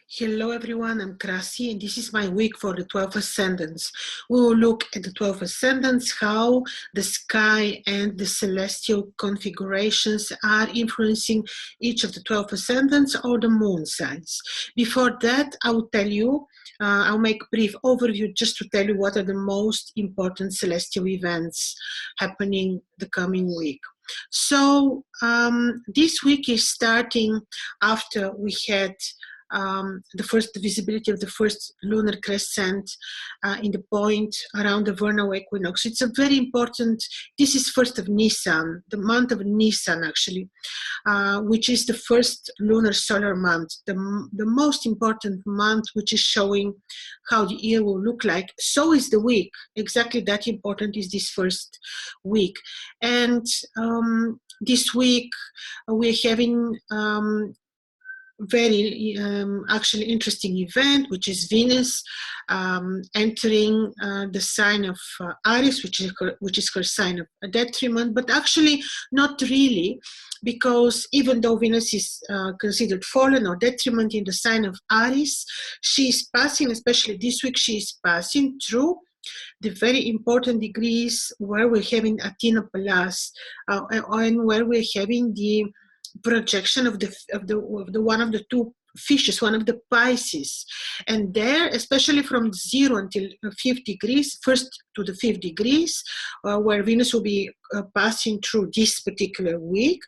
Hello everyone, I'm Krasi and this is my week for the 12 ascendants. We will look at the 12 ascendants, how the sky and the celestial configurations are influencing each of the 12 ascendants or the moon signs. Before that, I will tell you, I'll make a brief overview just to tell you what are the most important celestial events happening the coming week. So this week is starting after we had the visibility of the first lunar crescent in the point around the vernal equinox. It's a very important, this is 1st of Nisan, the month of Nisan actually, which is the first lunar solar month, the most important month, which is showing how the year will look like. So is the week, exactly that important is this first week. And this week we're having very actually interesting event, which is Venus entering the sign of Aries, which is her sign of detriment, but actually not really, because even though Venus is considered fallen or detriment in the sign of Aries, she is passing, especially this week, she is passing through the very important degrees where we're having Athena Pallas and where we're having the projection of the one of the two fishes, one of the Pisces, and there, especially from 0 until 5 degrees, 1st to the 5th degrees, where Venus will be passing through this particular week.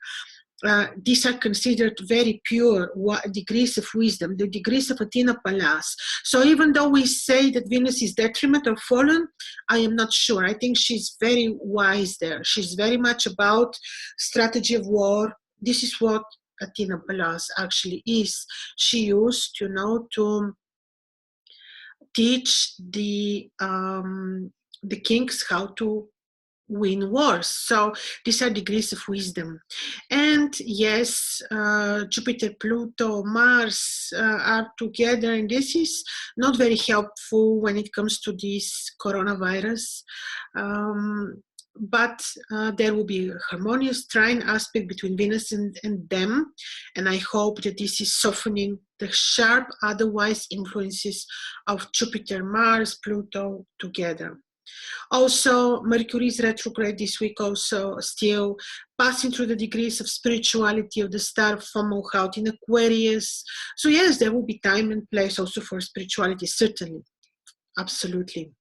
These are considered very pure degrees of wisdom, the degrees of Athena Pallas. So even though we say that Venus is detriment or fallen, I am not sure. I think she's very wise there. She's very much about strategy of war. This is what Athena Pallas actually is. She used, to teach the kings how to win wars. So these are degrees of wisdom. And yes, Jupiter, Pluto, Mars are together, and this is not very helpful when it comes to this coronavirus. But there will be a harmonious trine aspect between Venus and them, and I hope that this is softening the sharp otherwise influences of Jupiter, Mars, Pluto together. Also, Mercury is retrograde this week, also still passing through the degrees of spirituality of the star of Fomalhaut in Aquarius. So yes, there will be time and place also for spirituality, certainly, absolutely.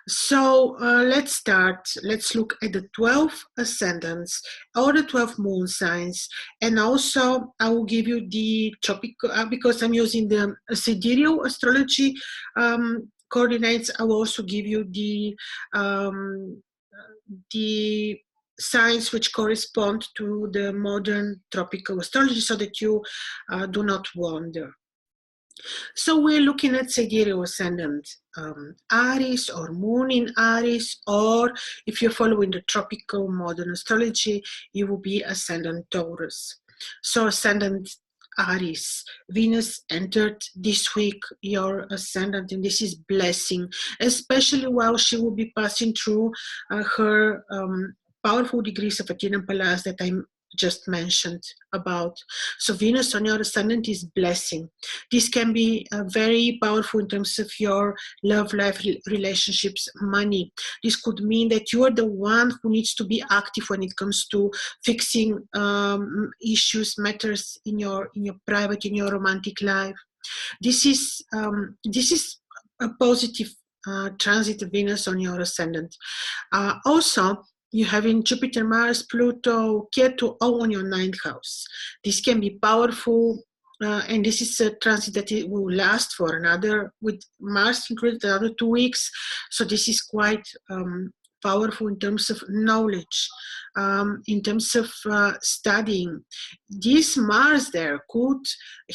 So let's start. Let's look at the 12 ascendants or the 12 moon signs. And also I will give you the tropical, because I'm using the sidereal astrology coordinates, I will also give you the signs which correspond to the modern tropical astrology, so that you do not wander. So we're looking at sidereal ascendant, Aries or moon in Aries, or if you're following the tropical modern astrology, you will be ascendant Taurus. So ascendant Aries, Venus entered this week your ascendant, and this is blessing, especially while she will be passing through her powerful degrees of Athena Pallas that I just mentioned about. So Venus on your ascendant is blessing. This can be very powerful in terms of your love life, relationships, money. This could mean that you are the one who needs to be active when it comes to fixing issues, matters in your private, in your romantic life. This is a positive transit of Venus on your ascendant. Also, you have in Jupiter, Mars, Pluto, Ketu all on your 9th house. This can be powerful, and this is a transit that it will last for another, with Mars included, another 2 weeks. So this is quite powerful in terms of knowledge, in terms of studying. This Mars there could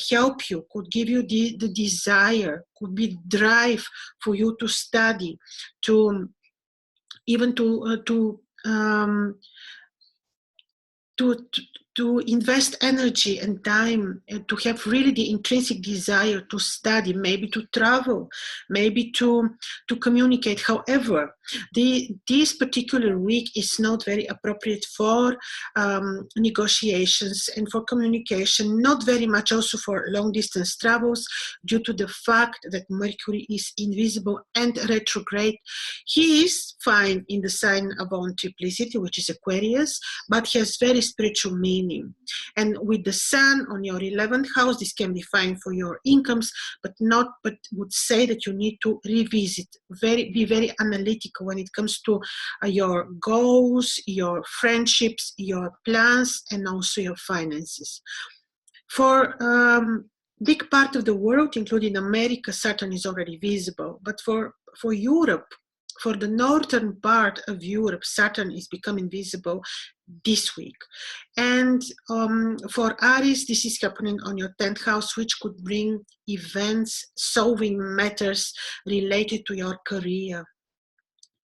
help you, could give you the desire, could be drive for you to study, to even to to invest energy and time and to have really the intrinsic desire to study, maybe to travel, maybe to communicate. However, this particular week is not very appropriate for negotiations and for communication, not very much also for long distance travels, due to the fact that Mercury is invisible and retrograde. He is fine in the sign of own triplicity, which is Aquarius, but has very spiritual meaning. And with the Sun on your 11th house, this can be fine for your incomes, but would say that you need to revisit, be very analytical when it comes to your goals, your friendships, your plans, and also your finances. For big part of the world, including America, Saturn is already visible, but for Europe, for the northern part of Europe, Saturn is becoming visible this week. And for Aries, this is happening on your 10th house, which could bring events, solving matters related to your career,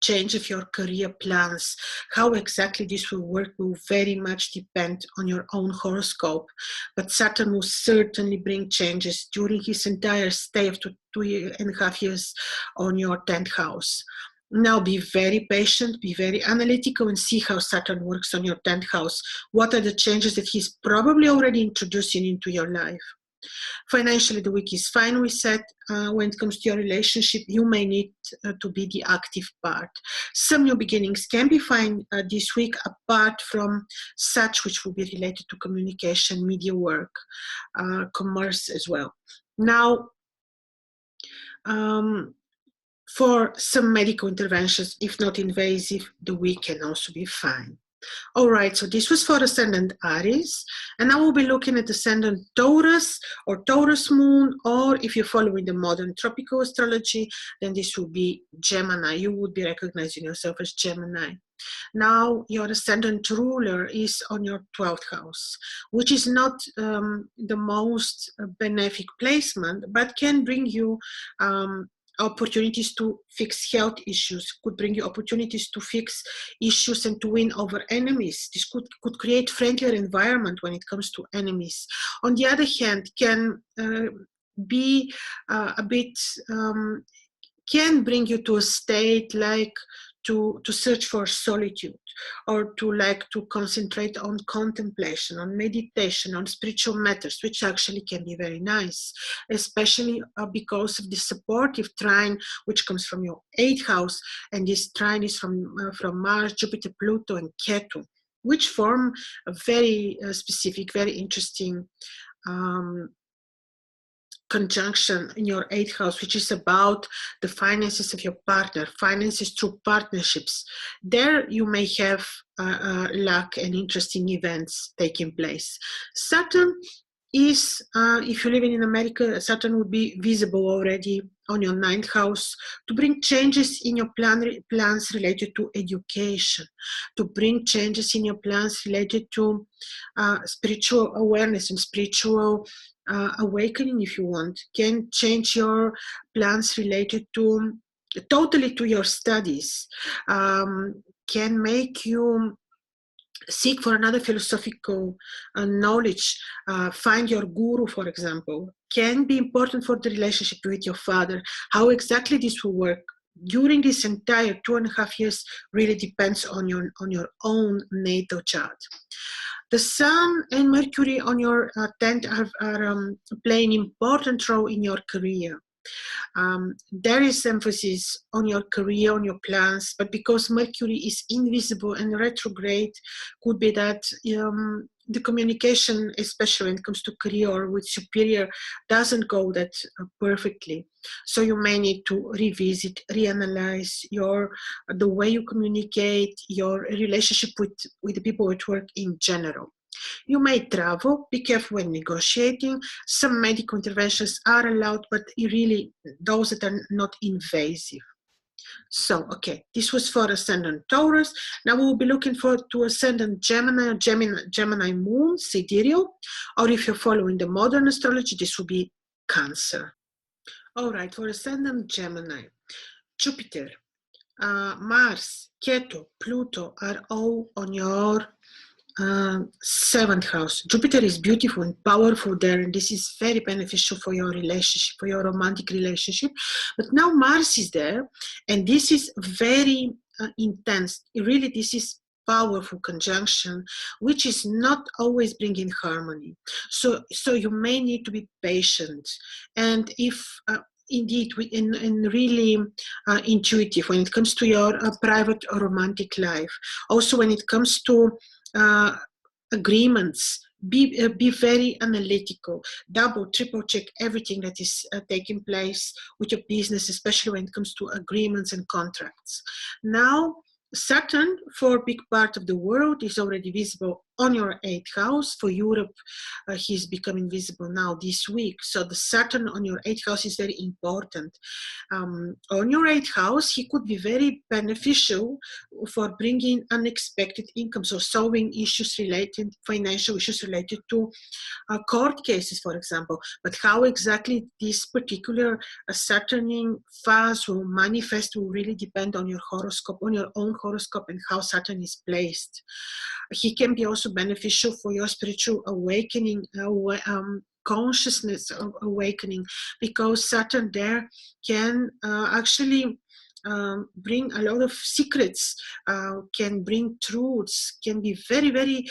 change of your career plans. How exactly this will work will very much depend on your own horoscope, but Saturn will certainly bring changes during his entire stay of 2.5 years on your 10th house. Now be very patient, be very analytical, and see how Saturn works on your 10th house. What are the changes that he's probably already introducing into your life? Financially, the week is fine, we said. When it comes to your relationship, you may need to be the active part. Some new beginnings can be fine this week, apart from such which will be related to communication, media work, commerce as well. Now, for some medical interventions, if not invasive, the week can also be fine. All right, so this was for Ascendant Aries, and now we'll be looking at Ascendant Taurus or Taurus Moon, or if you're following the modern tropical astrology, then this will be Gemini. You would be recognizing yourself as Gemini. Now, your Ascendant ruler is on your 12th house, which is not the most benefic placement, but can bring you opportunities to fix health issues, could bring you opportunities to fix issues and to win over enemies. This could create friendlier environment when it comes to enemies. On the other hand, can be a bit, can bring you to a state like to search for solitude, or to concentrate on contemplation, on meditation, on spiritual matters, which actually can be very nice, especially because of the supportive trine which comes from your 8th house, and this trine is from Mars, Jupiter, Pluto, and Ketu, which form a very specific, very interesting conjunction in your 8th house, which is about the finances of your partner, finances through partnerships. There you may have luck and interesting events taking place. Saturn is, if you're living in America, Saturn would be visible already on your 9th house to bring changes in your plans related to education, to bring changes in your plans related to spiritual awareness and spiritual awakening, if you want. Can change your plans related to totally to your studies, can make you seek for another philosophical knowledge, find your guru, for example. Can be important for the relationship with your father. How exactly this will work during this entire 2.5 years really depends on your own natal chart. The Sun and Mercury on your 10th are playing an important role in your career. There is emphasis on your career, on your plans, but because Mercury is invisible and retrograde, could be that the communication, especially when it comes to career or with superior, doesn't go that perfectly. So you may need to revisit, reanalyze the way you communicate, your relationship with the people at work in general. You may travel, be careful when negotiating. Some medical interventions are allowed, but really those that are not invasive. So, okay, this was for Ascendant Taurus. Now we will be looking to Ascendant Gemini or Gemini Moon, Sidereal, or if you're following the modern astrology, this will be Cancer. All right, for Ascendant Gemini, Jupiter, Mars, Ketu, Pluto are all on your seventh house. Jupiter is beautiful and powerful there, and this is very beneficial for your relationship, for your romantic relationship. But now Mars is there, and this is very intense. Really, this is powerful conjunction, which is not always bringing harmony. So you may need to be patient, and if indeed, and really intuitive when it comes to your private or romantic life. Also, when it comes to agreements, be very analytical, double, triple check everything that is taking place with your business, especially when it comes to agreements and contracts. Now, Saturn, for a big part of the world, is already visible on your 8th house. For Europe, he's becoming visible now this week. So the Saturn on your 8th house is very important. On your 8th house, he could be very beneficial for bringing unexpected income, so solving issues related, financial issues related to court cases, for example. But how exactly this particular Saturnian phase will manifest will really depend on your horoscope, on your own horoscope, and how Saturn is placed. He can be also beneficial for your spiritual awakening, consciousness awakening, because Saturn there can actually bring a lot of secrets, can bring truths, can be very, very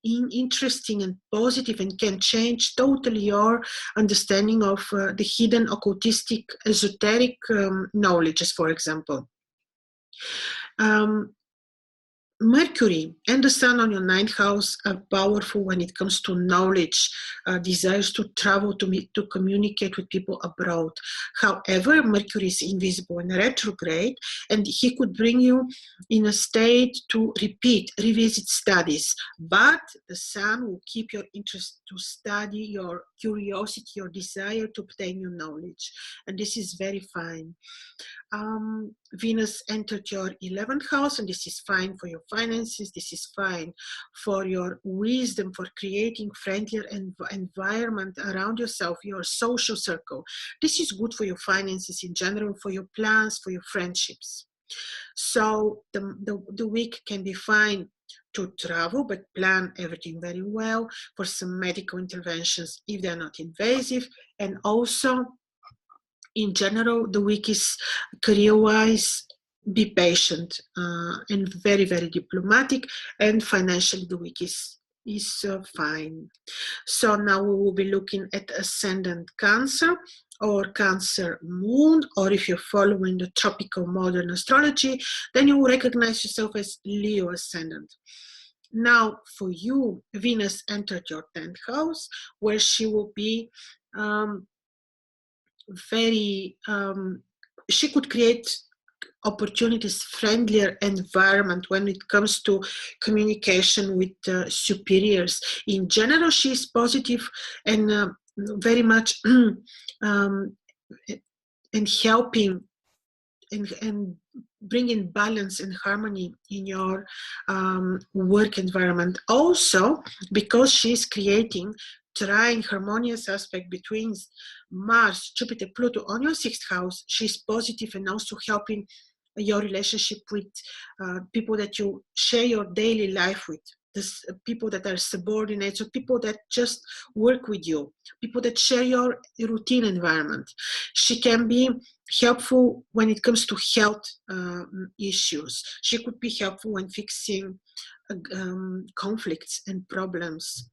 interesting and positive, and can change totally your understanding of the hidden occultistic esoteric knowledges, for example. Mercury and the Sun on your 9th house are powerful when it comes to knowledge, desires to travel, to communicate with people abroad. However, Mercury is invisible and retrograde, and he could bring you in a state to revisit studies. But the Sun will keep your interest to study, your curiosity, your desire to obtain new knowledge. And this is very fine. Venus entered your 11th house, and this is fine for your finances. This is fine for your wisdom, for creating friendlier environment around yourself, your social circle. This is good for your finances in general, for your plans, for your friendships. So the week can be fine to travel, but plan everything very well for some medical interventions if they're not invasive. And also, in general, the week is career-wise, be patient and very, very diplomatic, and financially the week is fine. So now we will be looking at Ascendant Cancer or Cancer Moon, or if you're following the tropical modern astrology, then you will recognize yourself as Leo Ascendant. Now, for you, Venus entered your 10th house, where she will be she could create opportunities, friendlier environment when it comes to communication with superiors. In general, she is positive and very much and helping and bringing balance and harmony in your work environment. Also, because she's creating trying harmonious aspect between Mars, Jupiter, Pluto on your 6th house, she's positive and also helping your relationship with people that you share your daily life with, people that are subordinates, or people that just work with you, people that share your routine environment. She can be helpful when it comes to health issues. She could be helpful when fixing conflicts and problems.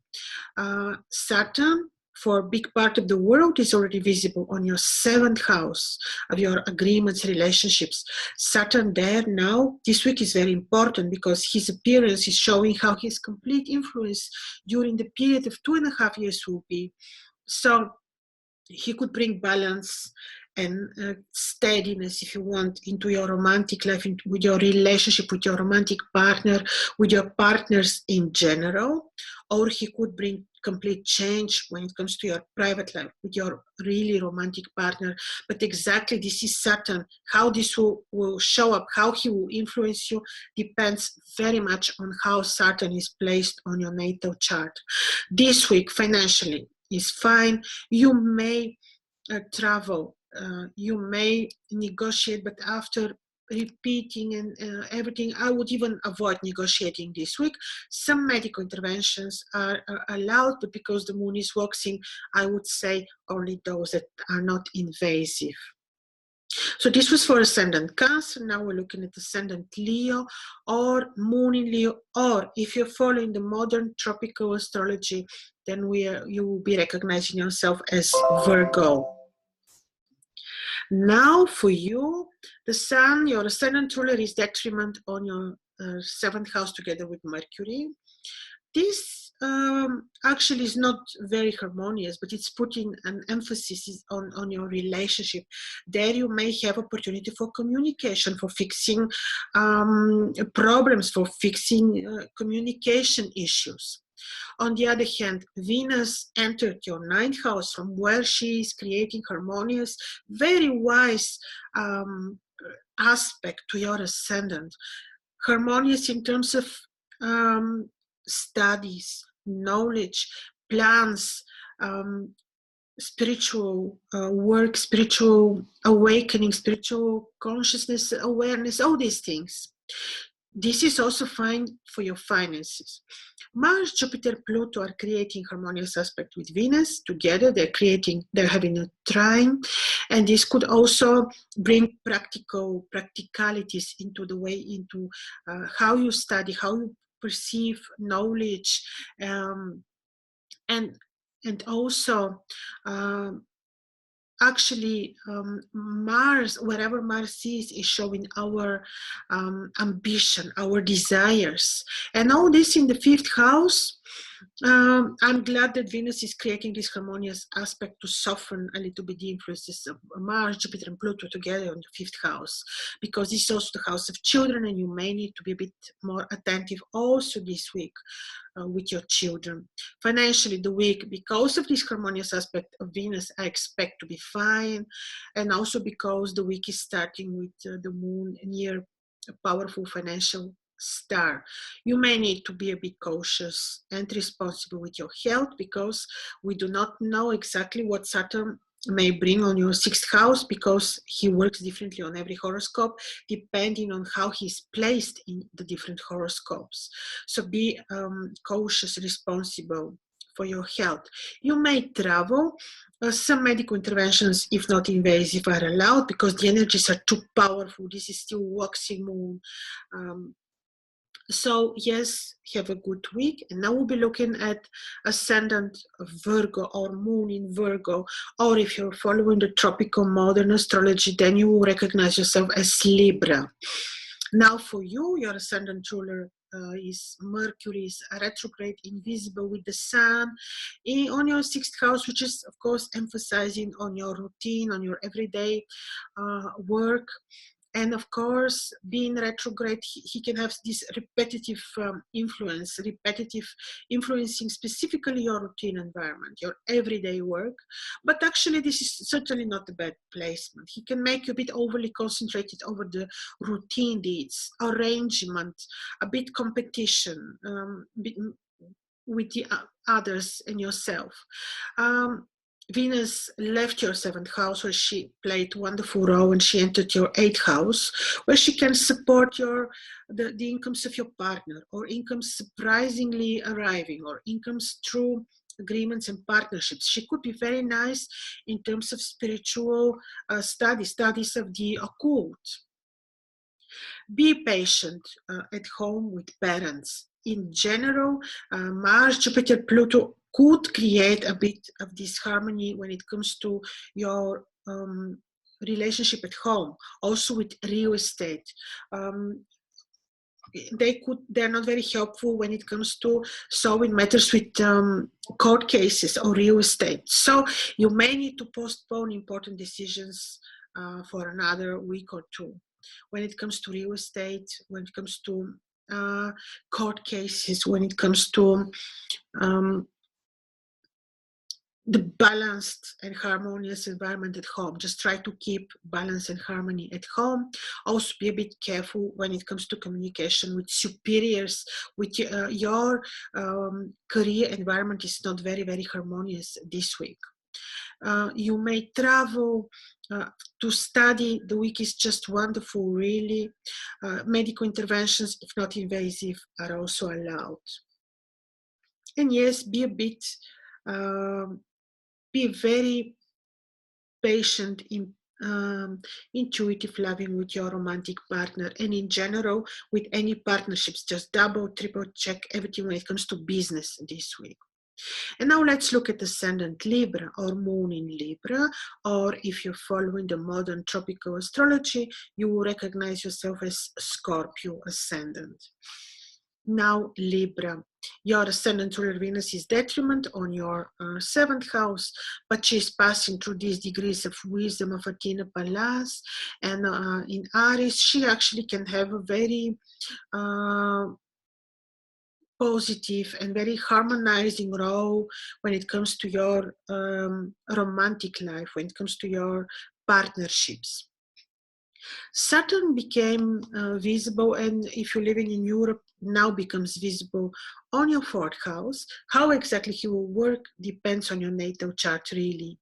Saturn, for a big part of the world, is already visible on your 7th house of your agreements, relationships. Saturn there now, this week is very important because his appearance is showing how his complete influence during the period of 2.5 years will be. So he could bring balance and steadiness, if you want, into your romantic life, with your relationship with your romantic partner, with your partners in general, or he could bring complete change when it comes to your private life with your really romantic partner. But exactly, this is Saturn. How this will show up, how he will influence you, depends very much on how Saturn is placed on your natal chart. This week, financially, is fine. You may travel, you may negotiate, but after repeating and everything. I would even avoid negotiating this week. Some medical interventions are allowed, but because the moon is waxing, I would say only those that are not invasive. So this was for Ascendant Cancer. Now we're looking at Ascendant Leo or Moon in Leo, or if you're following the modern tropical astrology, then you will be recognizing yourself as Virgo. Now for you, the Sun, your Ascendant ruler, is detriment on your 7th house together with Mercury. This actually is not very harmonious, but it's putting an emphasis on your relationship. There you may have opportunity for communication, for fixing problems, for fixing communication issues. On the other hand, Venus entered your 9th house from where she is creating harmonious, very wise aspect to your ascendant. Harmonious in terms of studies, knowledge, plans, spiritual work, spiritual awakening, spiritual consciousness, awareness, all these things. This is also fine for your finances. Mars, Jupiter, Pluto are creating harmonious aspect with Venus together. They're having a trine, and this could also bring practicalities into the way, into how you study, how you perceive knowledge, and also actually Mars, wherever Mars is showing our ambition, our desires, and all this in the 5th house. I'm glad that Venus is creating this harmonious aspect to soften a little bit the influences of Mars, Jupiter, and Pluto together on the 5th house, because this is also the house of children, and you may need to be a bit more attentive also this week with your children. Financially, the week, because of this harmonious aspect of Venus, I expect to be fine, and also because the week is starting with the moon near a powerful financial star. You may need to be a bit cautious and responsible with your health, because we do not know exactly what Saturn may bring on your 6th house, because he works differently on every horoscope depending on how he's placed in the different horoscopes. So be cautious, responsible for your health. You may travel. Some medical interventions, if not invasive, are allowed because the energies are too powerful. This is still waxing moon. So yes, have a good week. And now we'll be looking at Ascendant Virgo or Moon in Virgo, or if you're following the tropical modern astrology, then you will recognize yourself as Libra. Now for you, your Ascendant ruler is Mercury, is retrograde, invisible with the Sun on your 6th house, which is of course emphasizing on your routine, on your everyday work. And of course, being retrograde, he can have this repetitive influencing specifically your routine environment, your everyday work. But actually, this is certainly not a bad placement. He can make you a bit overly concentrated over the routine deeds, arrangement, a bit competition with the others and yourself. Venus left your 7th house, where she played a wonderful role, and she entered your 8th house, where she can support the incomes of your partner, or incomes surprisingly arriving, or incomes through agreements and partnerships. She could be very nice in terms of spiritual studies of the occult. Be patient at home with parents. In general, Mars, Jupiter, Pluto could create a bit of disharmony when it comes to your relationship at home, also with real estate. They're not very helpful when it comes to solving matters with court cases or real estate. So you may need to postpone important decisions for another week or two. When it comes to real estate, when it comes to court cases, when it comes to the balanced and harmonious environment at home. Just try to keep balance and harmony at home. Also be a bit careful when it comes to communication with superiors, with your career environment is not very, very harmonious this week. You may travel to study. The week is just wonderful, really. Medical interventions, if not invasive, are also allowed. And yes, be very patient, intuitive, loving with your romantic partner, and in general with any partnerships. Just double, triple check everything when it comes to business this week. And now let's look at Ascendant Libra or Moon in Libra, or if you're following the modern tropical astrology, you will recognize yourself as Scorpio Ascendant. Now Libra, your Ascendant ruler Venus is detriment on your 7th house, but she's passing through these degrees of wisdom of Athena Pallas, and in Aries, she actually can have a very positive and very harmonizing role when it comes to your romantic life, when it comes to your partnerships. Saturn became visible, and if you're living in Europe, now becomes visible on your 4th house. How exactly he will work depends on your natal chart, really.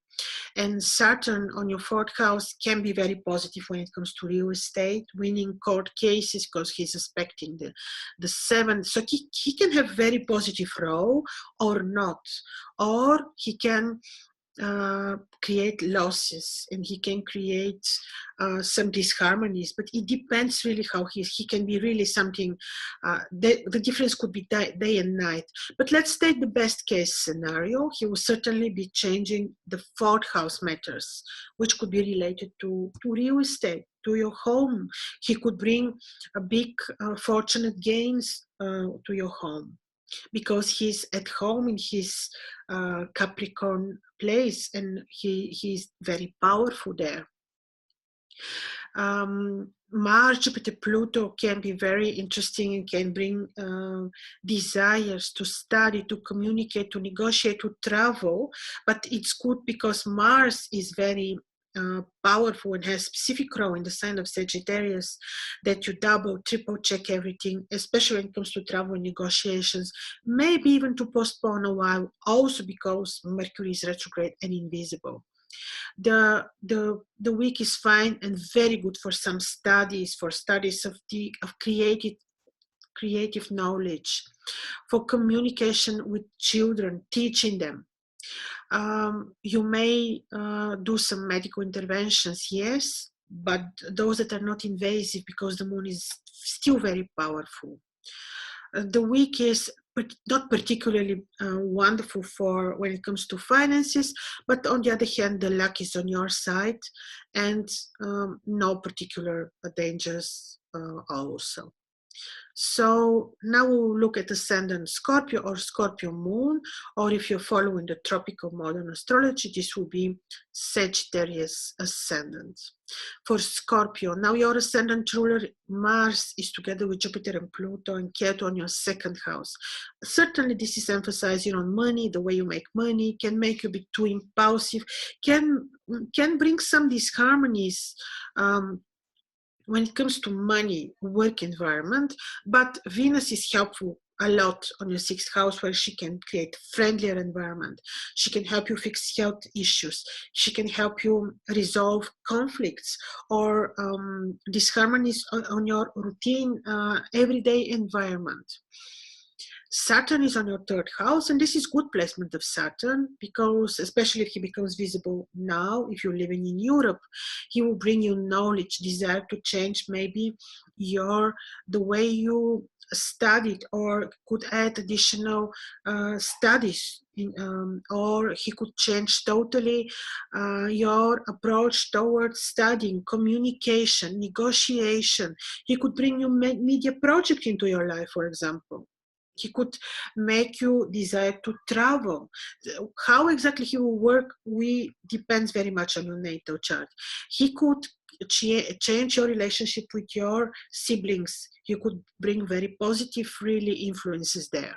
And Saturn on your 4th house can be very positive when it comes to real estate, winning court cases, because he's aspecting the 7th. So he can have very positive role or not, or he can create losses, and he can create some disharmonies, but it depends really how he can be really something, the difference could be day and night. But let's take the best case scenario. He will certainly be changing the 4th house matters, which could be related to real estate, to your home. He could bring a big fortunate gains to your home, because he's at home in his Capricorn place, and he's very powerful there. Mars, Jupiter, Pluto can be very interesting and can bring desires to study, to communicate, to negotiate, to travel. But it's good because Mars is very powerful and has specific role in the sign of Sagittarius, that you double, triple check everything, especially when it comes to travel and negotiations, maybe even to postpone a while, also because Mercury is retrograde and invisible. The week is fine and very good for some studies, for studies of creative knowledge, for communication with children, teaching them. You may do some medical interventions, yes, but those that are not invasive, because the moon is still very powerful. The week is not particularly wonderful for when it comes to finances, but on the other hand, the luck is on your side, and no particular dangers also. So now we'll look at Ascendant Scorpio or Scorpio Moon, or if you're following the tropical modern astrology, this will be Sagittarius Ascendant. For Scorpio, now your Ascendant ruler Mars is together with Jupiter and Pluto and Ketu on your 2nd house. Certainly this is emphasizing on money, the way you make money, can make you be too impulsive, can bring some disharmonies when it comes to money, work environment, but Venus is helpful a lot on your 6th house, where she can create friendlier environment. She can help you fix health issues. She can help you resolve conflicts or disharmonies on your routine, everyday environment. Saturn is on your 3rd house, and this is good placement of Saturn, because especially if he becomes visible now, if you're living in Europe, he will bring you knowledge, desire to change maybe the way you studied, or could add additional studies, or he could change totally your approach towards studying, communication, negotiation. He could bring you media project into your life, for example. He could make you desire to travel. How exactly he will work depends very much on your natal chart. He could change your relationship with your siblings. He could bring very positive, really, influences there.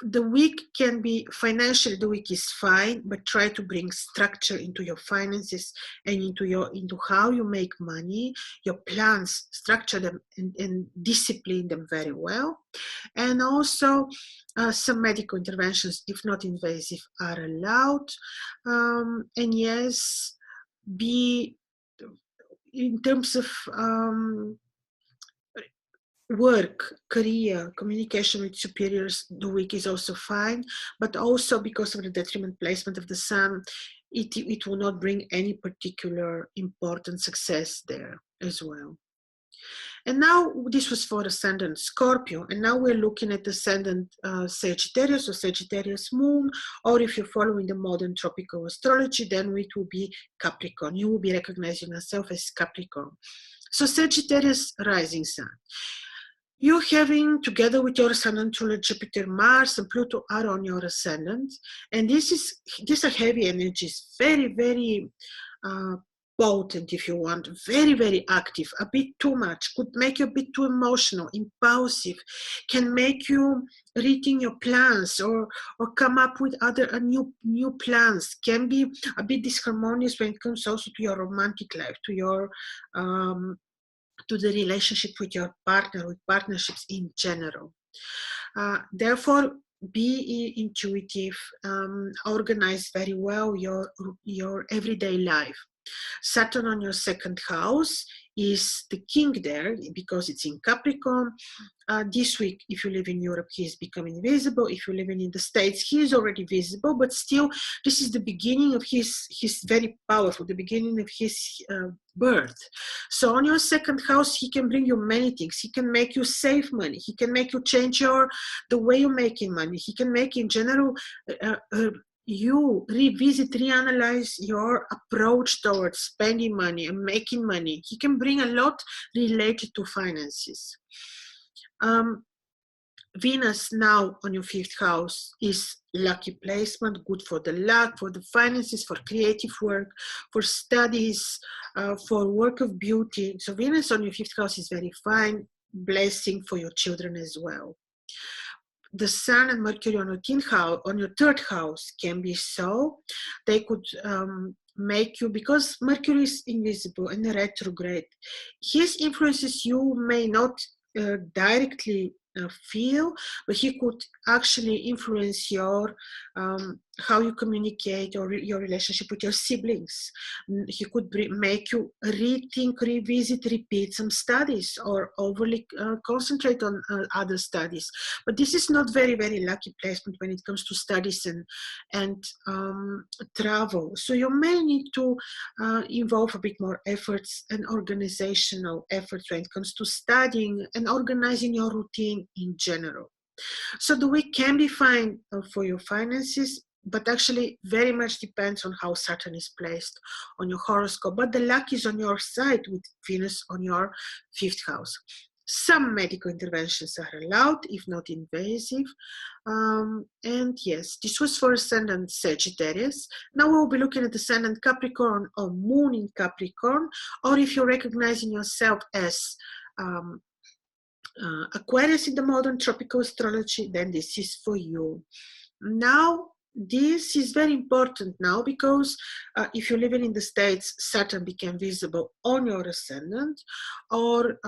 the week can be financially, the week is fine, but try to bring structure into your finances and into how you make money, your plans, structure them and discipline them very well. And also some medical interventions, if not invasive, are allowed. And yes, be in terms of work, career, communication with superiors, the week is also fine, but also because of the detriment placement of the sun, it will not bring any particular important success there as well. And now this was for Ascendant Scorpio, and now we're looking at Ascendant Sagittarius or Sagittarius Moon, or if you're following the modern tropical astrology, then it will be Capricorn. You will be recognizing yourself as Capricorn. So Sagittarius rising sun. You having, together with your ascendant ruler Jupiter, Mars, and Pluto are on your ascendant, and these are heavy energies, very, very potent, if you want, very, very active, a bit too much, could make you a bit too emotional, impulsive, can make you rethink your plans or come up with other new plans, can be a bit disharmonious when it comes also to your romantic life, to your to the relationship with your partner, with partnerships in general. Therefore, be intuitive, organize very well your everyday life. Saturn on your second house is the king there because it's in Capricorn. This week, if you live in Europe, he is becoming visible. If you're living in the States, he is already visible, but still, this is the beginning of his very powerful, the beginning of his birth. So on your second house, he can bring you many things. He can make you save money. He can make you change the way you're making money. He can make, in general, you revisit, reanalyze your approach towards spending money and making money. He can bring a lot related to finances. Venus now on your fifth house is lucky placement, good for the luck, for the finances, for creative work, for studies, for work of beauty. So Venus on your fifth house is very fine, blessing for your children as well. The Sun and Mercury on your third house can be so. They could make you, because Mercury is invisible and retrograde, his influences you may not directly feel, but he could actually influence your how you communicate or your relationship with your siblings. He could make you rethink, revisit, repeat some studies or overly concentrate on other studies. But this is not very, very lucky placement when it comes to studies and travel. So you may need to involve a bit more efforts and organizational efforts when it comes to studying and organizing your routine in general. So the week can be fine for your finances, but actually very much depends on how Saturn is placed on your horoscope. But the luck is on your side with Venus on your fifth house. Some medical interventions are allowed, if not invasive. And yes, this was for Ascendant Sagittarius. Now we'll be looking at Ascendant Capricorn or Moon in Capricorn, or if you're recognizing yourself as Aquarius in the modern tropical astrology, then this is for you. Now, this is very important now because if you're living in the States, Saturn became visible on your ascendant, or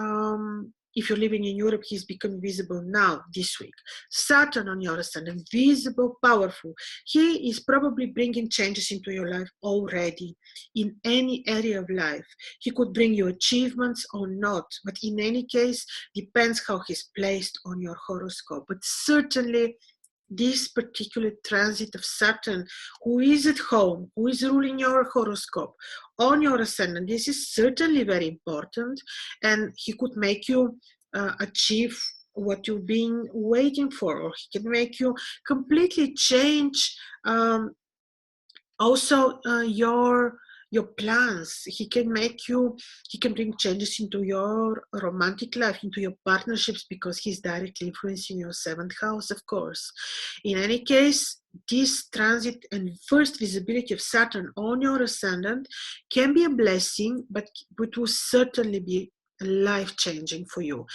if you're living in Europe, he's becoming visible now, this week. Saturn on your ascendant, visible, powerful. He is probably bringing changes into your life already in any area of life. He could bring you achievements or not, but in any case, depends how he's placed on your horoscope. But certainly, this particular transit of Saturn, who is at home, who is ruling your horoscope on your ascendant, this is certainly very important, and he could make you achieve what you've been waiting for, or he can make you completely change also your plans. He can bring changes into your romantic life, into your partnerships, because he's directly influencing your seventh house, of course. In any case, this transit and first visibility of Saturn on your ascendant can be a blessing, but it will certainly be life-changing for you.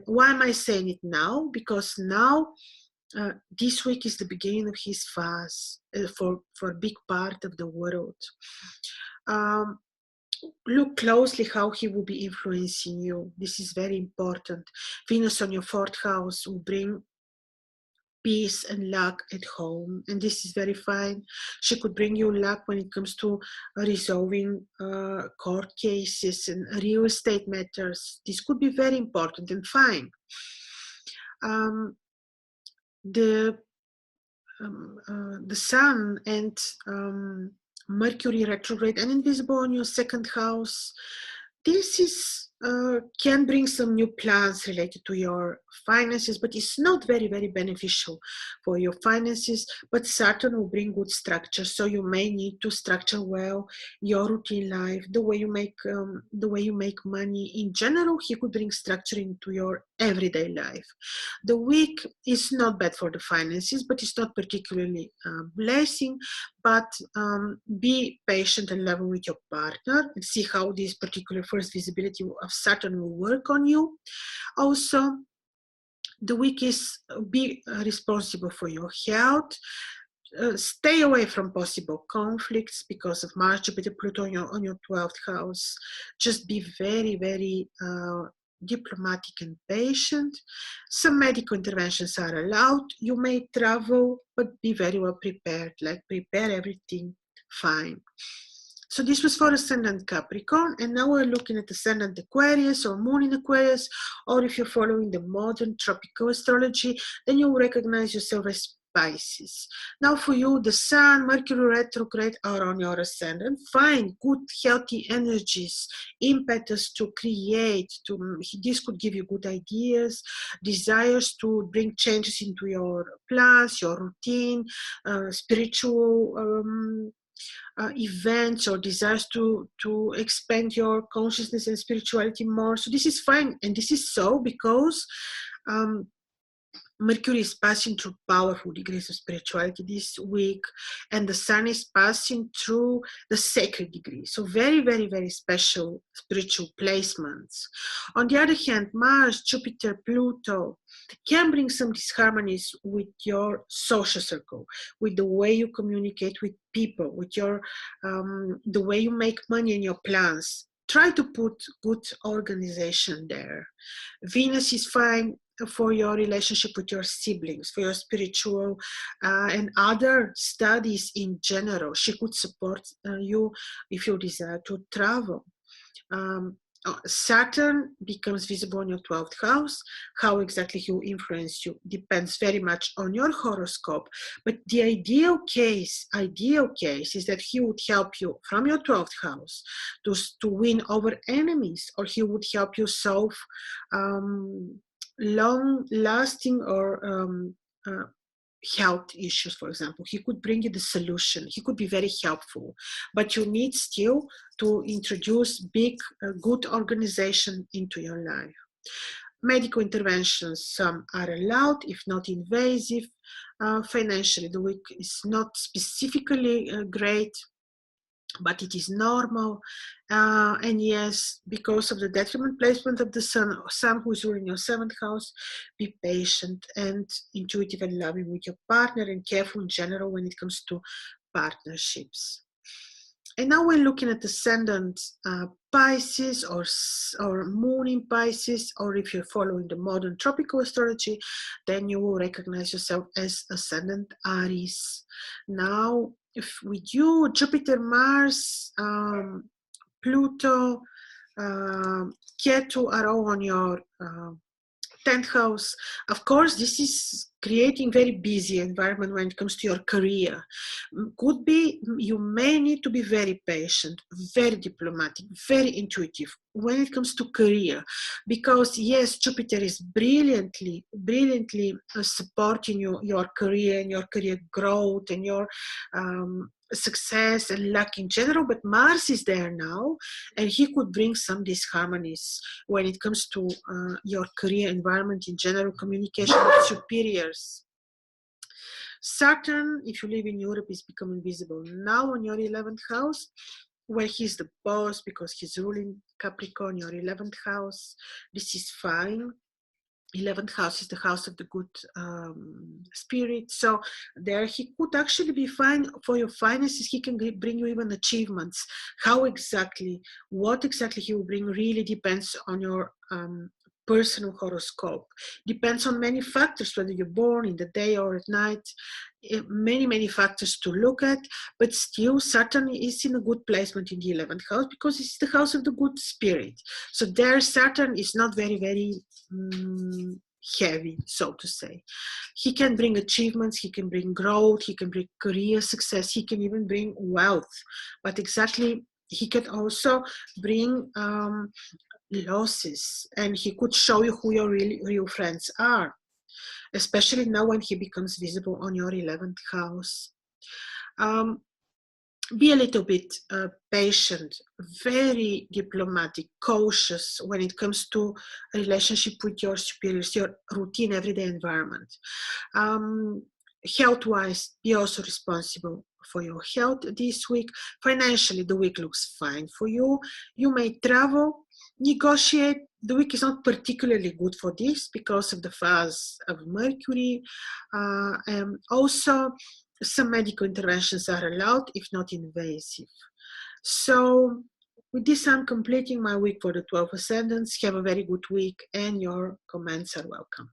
Why am I saying it now? Because now This week is the beginning of his fast for a big part of the world. Look closely how he will be influencing you. This is very important. Venus on your 4th house will bring peace and luck at home, and this is very fine. She could bring you luck when it comes to resolving court cases and real estate matters. This could be very important and fine. The Sun and Mercury retrograde and invisible on your 2nd house. This is can bring some new plans related to your finances, but it's not very, very beneficial for your finances. But Saturn will bring good structure, so you may need to structure well your routine life, the way you make money. In general, he could bring structure into your everyday life. The week is not bad for the finances, but it's not particularly blessing. But be patient and level with your partner and see how this particular first visibility of Saturn will work on you. Also, the week is be responsible for your health. Stay away from possible conflicts because of Mars, Jupiter, Pluto on your 12th house. Just be very, very diplomatic and patient. Some medical interventions are allowed. You may travel, but be very well prepared, like prepare everything fine. So this was for Ascendant Capricorn, and now we're looking at Ascendant Aquarius or Moon in Aquarius, or if you're following the modern tropical astrology, then you will recognize yourself as Pisces. Now for you, the Sun, Mercury retrograde are on your Ascendant. Fine, good, healthy energies, impetus to create. This could give you good ideas, desires to bring changes into your plans, your routine, spiritual events or desires to expand your consciousness and spirituality more. So this is fine, and this is so because Mercury is passing through powerful degrees of spirituality this week, and the Sun is passing through the sacred degree. So very, very, very special spiritual placements. On the other hand, Mars, Jupiter, Pluto can bring some disharmonies with your social circle, with the way you communicate with people, with your the way you make money in your plans. Try to put good organization there. Venus is fine for your relationship with your siblings, for your spiritual and other studies in general. She could support you if you desire to travel. Saturn becomes visible in your 12th house. How exactly he will influence you depends very much on your horoscope. But the ideal case is that he would help you from your 12th house to win over enemies, or he would help you solve long-lasting or health issues, for example. He could bring you the solution. He could be very helpful, but you need still to introduce big, good organization into your life. Medical interventions, some are allowed, if not invasive. Financially, the week is not specifically great, but it is normal. And yes, because of the detriment placement of the Sun who is ruling your 7th house, be patient and intuitive and loving with your partner, and careful in general when it comes to partnerships. And now we're looking at Ascendant Pisces or Moon in Pisces, or if you're following the modern tropical astrology, then you will recognize yourself as Ascendant Aries. Now, if with you, Jupiter, Mars, Pluto, Ketu are all on your 10th house. Of course, this is creating very busy environment when it comes to your career. Could be you may need to be very patient, very diplomatic, very intuitive when it comes to career, because yes, Jupiter is brilliantly supporting your career and your career growth and your success and luck in general, but Mars is there now, and he could bring some disharmonies when it comes to your career environment in general, communication with superiors. Saturn, if you live in Europe, is becoming visible now on your 11th house, where he's the boss because he's ruling Capricorn, your 11th house. This is fine. 11th house is the house of the good spirit. So there he could actually be fine for your finances. He can bring you even achievements. How exactly, what exactly he will bring really depends on your personal horoscope. Depends on many factors, whether you're born in the day or at night. Many factors to look at, but still Saturn is in a good placement in the 11th house because it's the house of the good spirit. So there Saturn is not very heavy, so to say. He can bring achievements, he can bring growth, he can bring career success, he can even bring wealth, but exactly he can also bring losses, and he could show you who your real friends are, especially now when he becomes visible on your 11th house. Be a little bit patient, very diplomatic, cautious when it comes to a relationship with your superiors, your routine everyday environment. Health-wise, be also responsible for your health this week. Financially, the week looks fine for you. You may travel, negotiate. The week is not particularly good for this because of the phase of Mercury. And also, some medical interventions are allowed if not invasive. So with this, I'm completing my week for the 12 ascendants. Have a very good week, and your comments are welcome.